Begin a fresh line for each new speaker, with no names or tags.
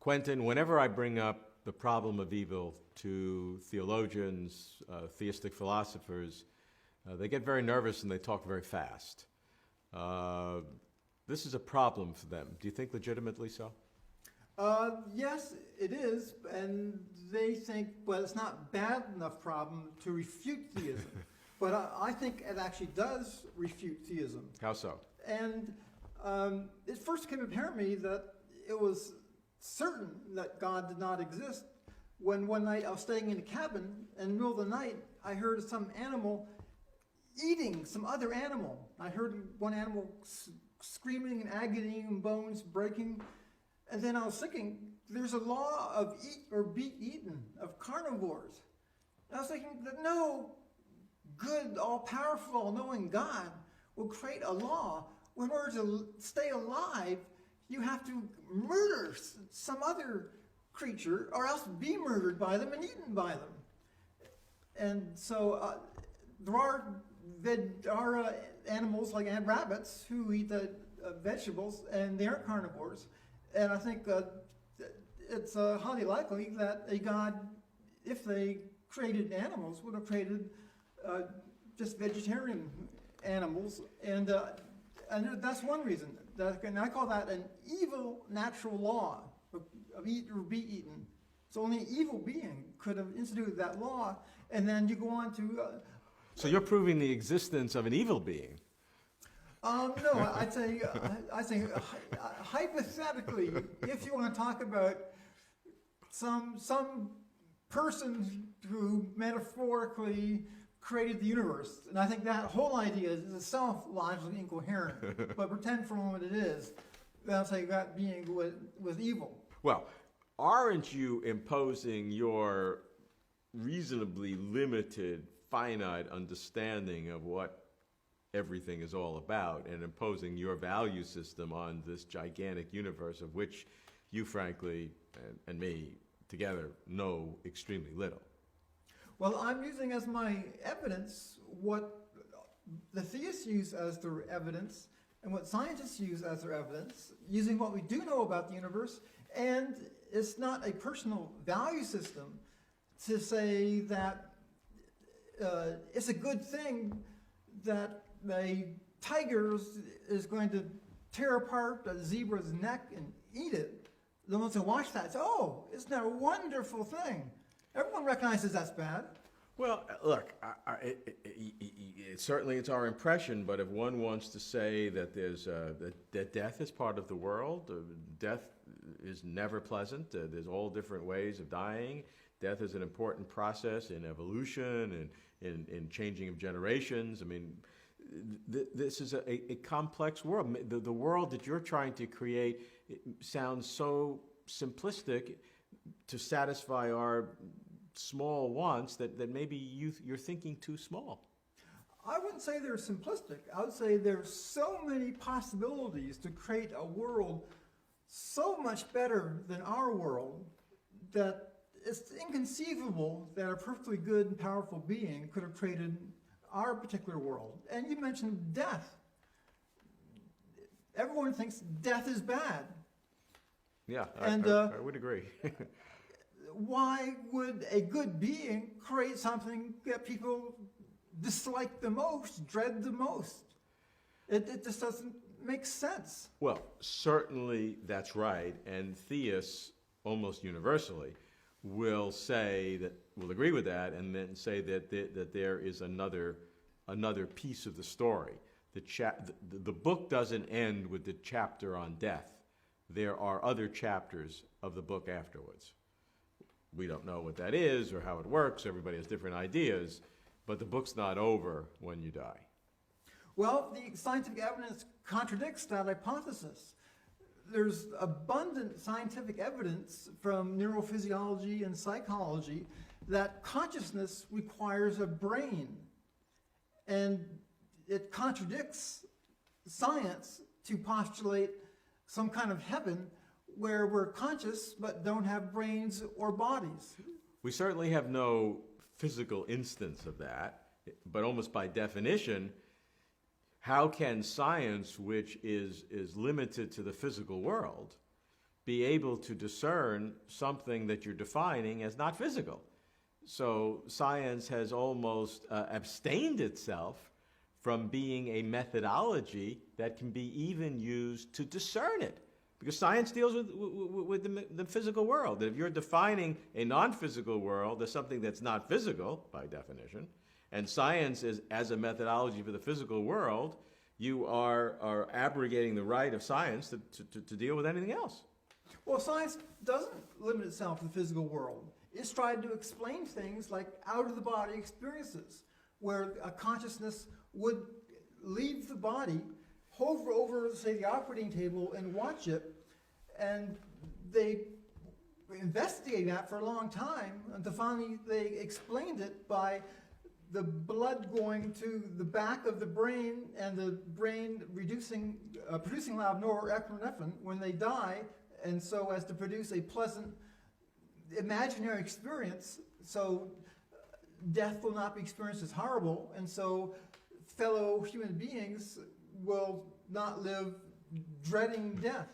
Quentin, whenever I bring up the problem of evil to theologians, theistic philosophers, they get very nervous and they talk very fast. This is a problem for them. Do you think legitimately so?
Yes, it is, and they think, well, it's not bad enough problem to refute theism. But I think it actually does refute theism.
How so?
And it first became apparent to me that it was certain that God did not exist when one night I was staying in a cabin, and in the middle of the night, I heard some animal eating some other animal. I heard one animal screaming and agony and bones breaking. And then I was thinking, there's a law of eat or be eaten, of carnivores. And I was thinking that no good, all-powerful, all-knowing God will create a law. In order to stay alive, you have to murder some other creature or else be murdered by them and eaten by them. And so there are animals like rabbits who eat the vegetables, and they aren't carnivores. And I think it's highly likely that a God, if they created animals, would have created just vegetarian animals. And that's one reason. And I call that an evil natural law of eat or be eaten. So only an evil being could have instituted that law. And then you go on to...
So you're proving the existence of an evil being.
No, I'd say hypothetically, if you want to talk about some person who metaphorically created the universe, and I think that whole idea is itself logically incoherent, but pretend for a moment it is, then I'll say that being was evil.
Well, aren't you imposing your reasonably limited, finite understanding of what everything is all about and imposing your value system on this gigantic universe of which you, frankly, and me together know extremely little?
Well, I'm using as my evidence what the theists use as their evidence and what scientists use as their evidence, using what we do know about the universe. And it's not a personal value system to say that it's a good thing that a tiger is going to tear apart a zebra's neck and eat it. The ones who watch that say, oh, isn't that a wonderful thing? Everyone recognizes that's bad.
Well, look, certainly it's our impression, but if one wants to say that that death is part of the world, death is never pleasant. There's all different ways of dying. Death is an important process in evolution and in changing of generations. I mean, this is a complex world. The world that you're trying to create sounds so simplistic to satisfy our small wants that maybe you're thinking too small.
I wouldn't say they're simplistic. I would say there's so many possibilities to create a world so much better than our world that it's inconceivable that a perfectly good and powerful being could have created our particular world. And you mentioned death. Everyone thinks death is bad.
Yeah,
and
I would agree.
Why would a good being create something that people dislike the most, dread the most? It just doesn't make sense.
Well, certainly that's right, and theists almost universally will agree with that, and then say that there is another piece of the story. The book doesn't end with the chapter on death. There are other chapters of the book afterwards. We don't know what that is or how it works. Everybody has different ideas, but the book's not over when you die.
Well, the scientific evidence contradicts that hypothesis. There's abundant scientific evidence from neurophysiology and psychology that consciousness requires a brain. And it contradicts science to postulate some kind of heaven where we're conscious but don't have brains or bodies.
We certainly have no physical instance of that, but almost by definition, how can science, which is limited to the physical world, be able to discern something that you're defining as not physical. So science has almost abstained itself from being a methodology that can be even used to discern it. Because science deals with the physical world. If you're defining a non-physical world as something that's not physical, by definition, and science is as a methodology for the physical world, you are abrogating the right of science to deal with anything else.
Well, science doesn't limit itself to the physical world. It's tried to explain things like out-of-the-body experiences, where a consciousness would leave the body, hover over, say, the operating table and watch it, and they investigated that for a long time until finally they explained it by the blood going to the back of the brain and the brain producing a lot of norepinephrine when they die, and so as to produce a pleasant imaginary experience, so death will not be experienced as horrible, and so fellow human beings will not live dreading death.